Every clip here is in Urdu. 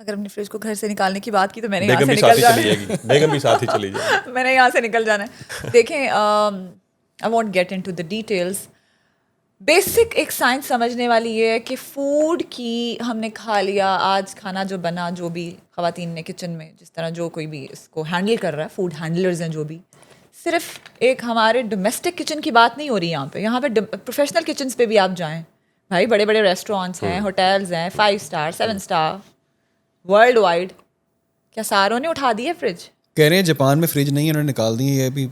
اگر ہم نے فریج کو گھر سے نکالنے کی بات کی تو میں نے بیگم بھی ساتھ ہی چلی جائے گی، بیگم بھی ساتھ ہی چلی جائے گی، میں نے یہاں سے نکل جانا ہے. دیکھیں I want get into the details. Basic ایک سائنس سمجھنے والی یہ ہے کہ فوڈ کی ہم نے کھا لیا، آج کھانا جو بنا، جو بھی خواتین نے کچن میں جس طرح جو کوئی بھی اس کو ہینڈل کر رہا ہے، فوڈ ہینڈلرز ہیں جو بھی، صرف ایک ہمارے ڈومیسٹک کچن کی بات نہیں ہو رہی یہاں پہ پروفیشنل کچنس پہ بھی آپ جائیں بھائی، بڑے بڑے ریسٹورینٹس ہیں، ہوٹلز ہیں، 5 اسٹار 7 اسٹار ورلڈ وائڈ. کیا ساروں نے اٹھا دی ہے فریج؟ کہہ رہے ہیں جاپان میں فریج نہیں ہے، انہوں نے نکال دی ہے، یہ بھی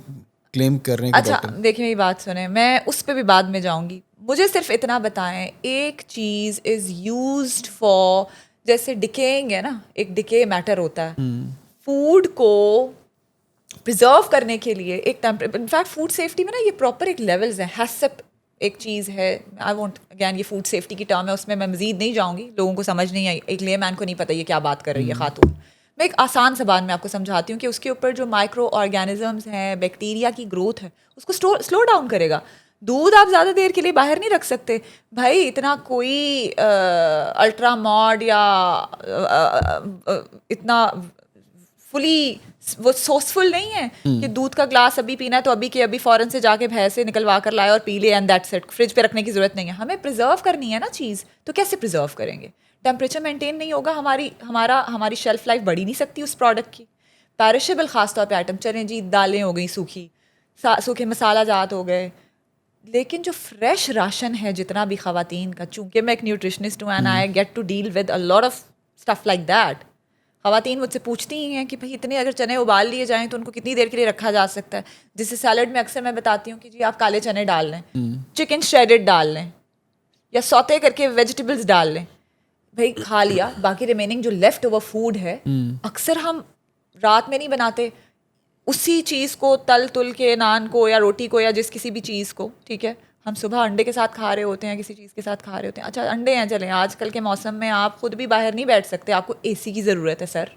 کلیم کر رہے ہیں. اچھا دیکھیں میری بات سنیں، میں اس پہ بھی بعد میں جاؤں گی. مجھے صرف اتنا بتائیں، ایک چیز از یوزڈ فار، جیسے ڈکیئنگ ہے نا، ایک ڈکے میٹر ہوتا ہے فوڈ کو پرزرو کرنے کے لیے. ایک انفیکٹ فوڈ سیفٹی میں نا یہ پراپر ایک لیولز ہیں. ہیسپ ایک چیز ہے، آئی وانٹ اگین، یہ فوڈ سیفٹی کی ٹرم ہے، اس میں مزید نہیں جاؤں گی، لوگوں کو سمجھ نہیں آئی، ایک لے مین کو نہیں پتہ یہ کیا بات کر رہی ہے خاتون. میں ایک آسان زبان میں آپ کو سمجھاتی ہوں کہ اس کے اوپر جو مائکرو آرگینزمس ہیں، بیکٹیریا کی گروتھ ہے، اس کو سلو ڈاؤن کرے گا. دودھ آپ زیادہ دیر کے لیے باہر نہیں رکھ سکتے بھائی، اتنا کوئی الٹرا ماڈ یا اتنا فلی وہ سوسفل نہیں ہے کہ دودھ کا گلاس ابھی پینا ہے تو ابھی کے ابھی فوراً سے جا کے بھینس سے نکلوا کر لائے اور پی لے اینڈ دیٹس اٹ. فریج پہ رکھنے کی ضرورت نہیں ہے. ہمیں پرزرو کرنی ہے نا چیز، تو کیسے پرزرو کریں گے؟ ٹیمپریچر مینٹین نہیں ہوگا، ہماری شیلف لائف بڑھی نہیں سکتی اس پروڈکٹ کی. پیرشیبل خاص طور پہ آئٹم، چلیں جی دالیں ہو گئیں سوکھے مسالہ جات ہو گئے، لیکن جو فریش راشن ہے جتنا بھی خواتین کا، چونکہ میں ایک نیوٹریشنسٹ ہوں and I get to deal with a lot of stuff like that. خواتین مجھ سے پوچھتی ہی ہیں کہ بھائی اتنے اگر چنے ابال لیے جائیں تو ان کو کتنی دیر کے لیے رکھا جا سکتا ہے. جس سے سیلڈ میں اکثر میں بتاتی ہوں کہ جی آپ کالے چنے ڈال لیں، چکن شریڈڈ ڈال لیں، یا سوتے کر کے ویجیٹیبلز ڈال لیں. بھائی کھا لیا، باقی ریمیننگ جو لیفٹ اوور فوڈ ہے، اکثر ہم رات میں نہیں بناتے، اسی چیز کو تل کے نان کو یا روٹی کو یا جس کسی بھی چیز کو، ٹھیک ہے، ہم صبح انڈے کے ساتھ کھا رہے ہوتے ہیں، کسی چیز کے ساتھ کھا رہے ہوتے ہیں. اچھا انڈے ہیں، چلیں آج کل کے موسم میں آپ خود بھی باہر نہیں بیٹھ سکتے، آپ کو اے سی کی ضرورت ہے سر.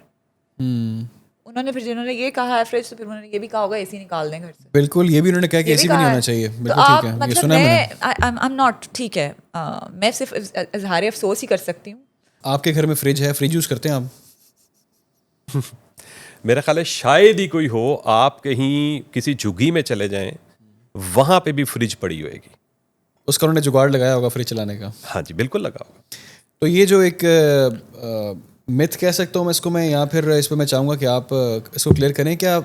انہوں نے پھر جنہوں نے یہ کہا ہے فریج، تو پھر انہوں نے یہ بھی کہا ہوگا اے سی نکال دیں گھر سے. بالکل، یہ بھی انہوں نے کہا کہ اے سی بھی نہیں ہونا چاہیے. بالکل ٹھیک ہے، یہ سنا میں نے. I'm not، ٹھیک ہے، میں صرف اظہار افسوس ہی کر سکتی ہوں. آپ کے گھر میں فریج ہے؟ فریج یوز کرتے ہیں آپ؟ میرا خیال ہے شاید ہی کوئی ہو، آپ کہیں کسی جھگی میں چلے جائیں، وہاں پہ بھی فریج پڑی ہوئے گی. اس کا انہوں نے جگاڑ لگایا ہوگا فریج چلانے کا. ہاں جی بالکل لگا ہوگا. تو یہ جو ایک متھ کہہ سکتا ہوں میں اس کو، میں یا پھر اس پہ میں چاہوں گا کہ آپ اس کو کلیئر کریں. کیا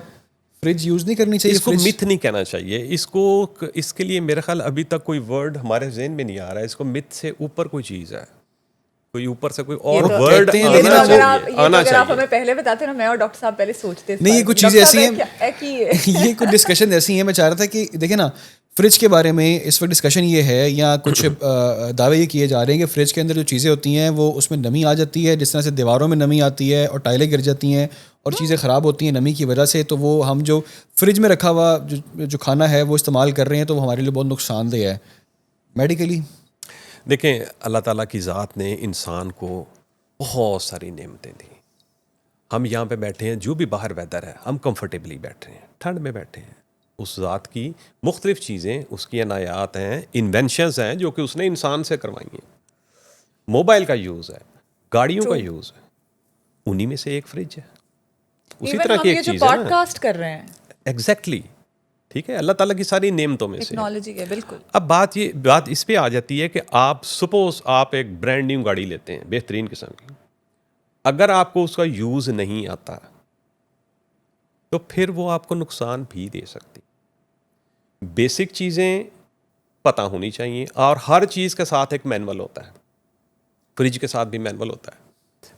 فریج یوز نہیں کرنی چاہیے؟ اس کو متھ نہیں کہنا چاہیے، اس کے لیے میرا خیال ابھی تک کوئی ورڈ ہمارے ذہن میں نہیں آ رہا ہے. اس کو متھ سے اوپر کوئی چیز ہے، کوئی اوپر سے کوئی اور ورڈ آنا چاہیے. اگر آپ ہمیں پہلے بتاتے نا، میں اور ڈاکٹر صاحب پہلے سوچتے نہیں. یہ کچھ چیزیں ایسی ہیں، یہ کچھ ڈسکشن ایسی ہیں. میں چاہ رہا تھا کہ دیکھیں نا، فریج کے بارے میں اس وقت ڈسکشن یہ ہے، یا کچھ دعوے یہ کیے جا رہے ہیں کہ فریج کے اندر جو چیزیں ہوتی ہیں وہ اس میں نمی آ جاتی ہے، جس طرح سے دیواروں میں نمی آتی ہے اور ٹائلیں گر جاتی ہیں اور چیزیں خراب ہوتی ہیں نمی کی وجہ سے. تو وہ ہم جو فریج میں رکھا ہوا جو کھانا ہے وہ استعمال کر رہے ہیں، تو وہ ہمارے لیے بہت نقصان دہ ہے میڈیکلی. دیکھیں، اللہ تعالیٰ کی ذات نے انسان کو بہت ساری نعمتیں دیں. ہم یہاں پہ بیٹھے ہیں، جو بھی باہر ویدر ہے ہم کمفرٹیبلی بیٹھے ہیں، ٹھنڈ میں بیٹھے ہیں. اس ذات کی مختلف چیزیں، اس کی عنایات ہیں، انوینشنز ہیں جو کہ اس نے انسان سے کروائی ہیں. موبائل کا یوز ہے، گاڑیوں کا یوز ہے، انہی میں سے ایک فریج ہے. اسی طرح کی ایک چیز ہے نا، پوڈ کاسٹ کر رہے ہیں. ایگزیکٹلی، ٹھیک ہے، اللہ تعالیٰ کی ساری نعمتوں میں سے ٹیکنالوجی ہے. بالکل. اب بات اس پہ آ جاتی ہے کہ آپ سپوز آپ ایک برانڈ نیو گاڑی لیتے ہیں بہترین قسم کی، اگر آپ کو اس کا یوز نہیں آتا تو پھر وہ آپ کو نقصان بھی دے سکتی. بیسک چیزیں پتہ ہونی چاہیے، اور ہر چیز کے ساتھ ایک مینول ہوتا ہے. فریج کے ساتھ بھی مینول ہوتا ہے.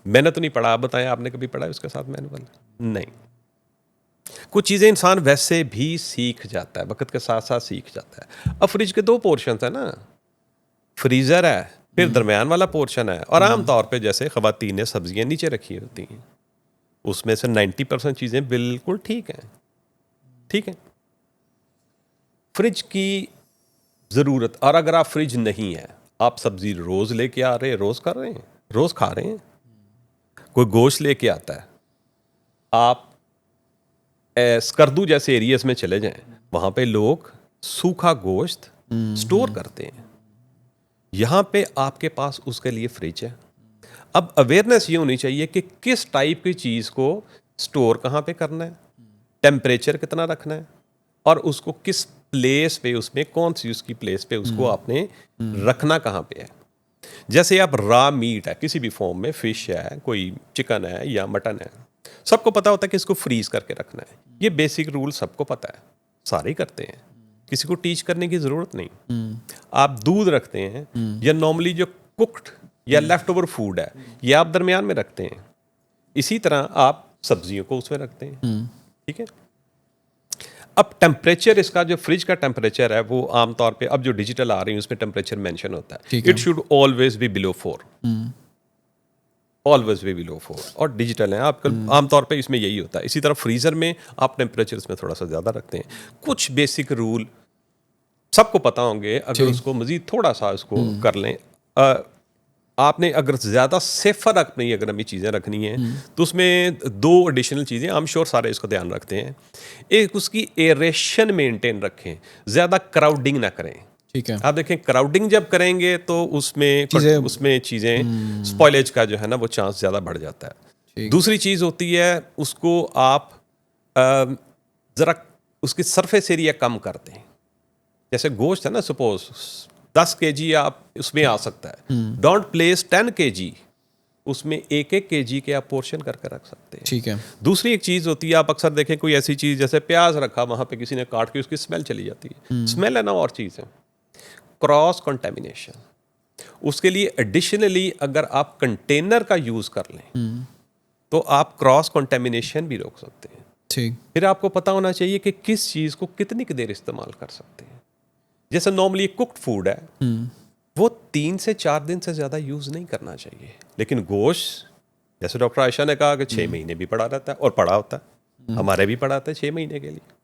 میں نے تو نہیں پڑھا، آپ بتائیں آپ نے کبھی پڑھا ہے اس کے ساتھ مینول؟ نہیں. کچھ چیزیں انسان ویسے بھی سیکھ جاتا ہے، وقت کے ساتھ ساتھ سیکھ جاتا ہے. اب فریج کے 2 پورشنز ہیں نا، فریزر ہے, پھر درمیان والا پورشن ہے, اور عام طور پہ جیسے خواتین نے سبزیاں نیچے رکھی ہوتی ہیں, اس میں سے 90% چیزیں بالکل ٹھیک ہیں, ٹھیک ہے. فریج کی ضرورت, اور اگر آپ فریج نہیں ہے, آپ سبزی روز لے کے آ رہے ہیں, روز کر رہے ہیں, روز کھا رہے ہیں. کوئی گوشت لے کے آتا ہے, آپ اسکردو جیسے ایریاز میں چلے جائیں, وہاں پہ لوگ سوکھا گوشت سٹور کرتے ہیں. یہاں پہ آپ کے پاس اس کے لیے فریج ہے. اب اویئرنیس یہ ہونی چاہیے کہ کس ٹائپ کی چیز کو سٹور کہاں پہ کرنا ہے, ٹیمپریچر کتنا رکھنا ہے, اور اس کو کس پلیس پہ, اس میں کون سی اس کی پلیس پہ اس کو آپ نے رکھنا کہاں پہ ہے. جیسے آپ را میٹ ہے کسی بھی فارم میں, فش ہے, کوئی چکن ہے یا مٹن ہے, سب کو پتا ہوتا ہے کہ اس کو فریز کر کے رکھنا ہے. یہ بیسک رول سب کو پتا ہے, سارے کرتے ہیں, کسی کو ٹیچ کرنے کی ضرورت نہیں. آپ دودھ رکھتے ہیں, یا نارملی جو کوکڈ یا لیفٹ اوور فوڈ ہے یہ آپ درمیان میں رکھتے ہیں. اسی طرح آپ سبزیوں کو اس میں رکھتے ہیں, ٹھیک ہے. اب ٹیمپریچر اس کا جو فریج کا ٹیمپریچر ہے وہ عام طور پہ اب جو ڈیجیٹل آ رہی ہیں اس میں ٹیمپریچر مینشن ہوتا ہے, it should always be below 4, always be below 4. اور ڈیجیٹل ہیں آپ عام طور پہ اس میں یہی ہوتا ہے. اسی طرح فریزر میں آپ ٹیمپریچر اس میں تھوڑا سا زیادہ رکھتے ہیں. کچھ بیسک رول سب کو پتہ ہوں گے, اگر اس کو مزید تھوڑا سا اس کو کر لیں. آپ نے اگر زیادہ سیفر اپنی اگر ہمیں چیزیں رکھنی ہیں تو اس میں 2 ایڈیشنل چیزیں, I'm sure سارے اس کو دھیان رکھتے ہیں. ایک اس کی ایریشن مینٹین رکھیں, زیادہ کراؤڈنگ نہ کریں. ٹھیک ہے, آپ دیکھیں کراؤڈنگ جب کریں گے تو اس میں چیزیں اسپوائلیج کا جو ہے نا وہ چانس زیادہ بڑھ جاتا ہے. دوسری چیز ہوتی ہے اس کو آپ ذرا اس کی سرفیس ایریا کم کر دیں. جیسے گوشت ہے نا, سپوز 10 kg آپ اس میں آ سکتا ہے, ڈونٹ پلیس 10 kg, اس میں 1-1 kg کے آپ پورشن کر کے رکھ سکتے ہیں. ٹھیک ہے. دوسری ایک چیز ہوتی ہے, آپ اکثر دیکھیں کوئی ایسی چیز جیسے پیاز رکھا, وہاں پہ کسی نے کاٹ کے اس کی اسمیل چلی جاتی ہے. اسمیل ہے نا اور چیز ہے, کراس کنٹامینیشن. اس کے لیے ایڈیشنلی اگر آپ کنٹینر کا یوز کر لیں تو آپ کراس کنٹامینیشن بھی روک سکتے ہیں. ٹھیک. پھر آپ کو پتا ہونا چاہیے کہ کس چیز کو کتنی دیر استعمال کر سکتے ہیں. جیسے نارملی کوکڈ فوڈ ہے وہ 3 سے 4 دن سے زیادہ یوز نہیں کرنا چاہیے, لیکن گوشت جیسے ڈاکٹر عائشہ نے کہا کہ 6 مہینے بھی پڑا رہتا ہے, اور پڑا ہوتا ہے, ہمارے بھی پڑا ہوتا ہے 6 مہینے کے لیے.